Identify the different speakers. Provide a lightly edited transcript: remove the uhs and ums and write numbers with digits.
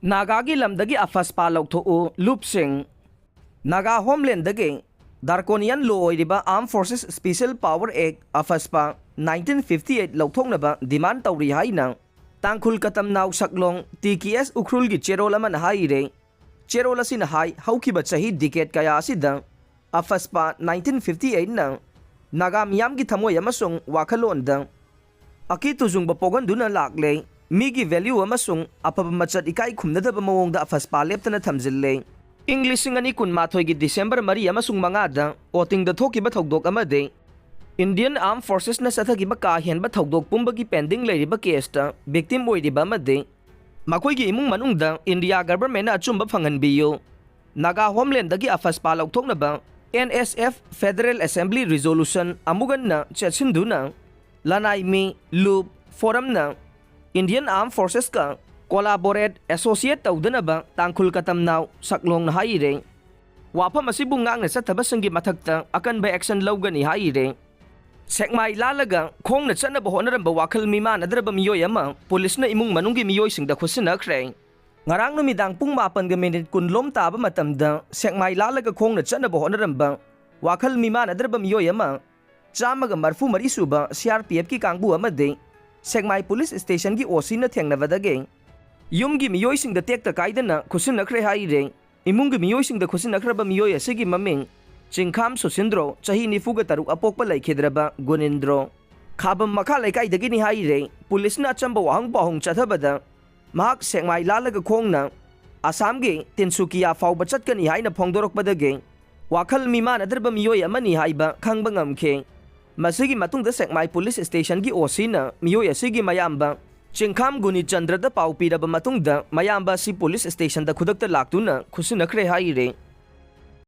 Speaker 1: Nagagi Lamdagi AFSPA Louthok-u Lupsing Naga Homeland-dagi Darkonian Law oiriba Armed Forces Special Power Act AFSPA 1958 Louthoknaba demand tawri haina tangkhul katam naw saklong TKS ukrulgi cherol ama haire cherol asina hai haukiba chahi decade kaya asida AFSPA 1958 na Naga miyamgi thamoy amasung wakhalonda akituzungba poganduna lakle Migi value amasung apaba machat ikai khumnadaba mawongda AFSPA leptana thamjille English ngani kun mathoigi December mari amasung mangada oting da thokiba thogdok amade Indian Armed Forces na sathagiba ka henba thogdok pumbagi pending leiriba case ta victim oiriba amade makoigi imung manungda India government na achumba phanganbiyo Naga Homeland dagi AFSPA lauthoknaba NSF Federal Assembly Resolution amugan na chachinduna lanai mi loop forum na Indian Armed Forces ka collaborate associate tawdanaba tangkhul katam naw saklong na haire wapam asibung ngang sa tabasanggi mathakta akan ba action lawgani haire sekmai lalaga khong na chanaba honaramba wakal mima nadraba miyoy ama police na imung manunggi miyoy singda khusina kre ngarang numidang pung 8 ga minute kun lom taba matamda sekmai lalaga khong na chanaba honaramba wakal mima nadraba miyoy ama chamaga marfu mari suba CRPF ki kangbu amade Segmai Police Station ki OC na thengnabadage yumgi miyoy singda tekta kaidana khusinakre haire imunggi miyoy singda khusinakhraba miyoy asigi maming chingkham susindro chahi nifuga taruk apokpa laikhedraba gunindro khabam makha laikai dagini haire police na chamba wahang bahong chathabada mahak segmai lalaga khongna Assam ge Tinsukia fawba chatkani haina phongdorokpadage wakhal mima nadraba miyoy amani haiba khangba ngamkhe Masigi matungda Segmai Police Station gi OC na miyoy asigi mayamba chingkham guni chandra da pau piraba matungda mayamba si police station da khudakta laktuna khusinakre haire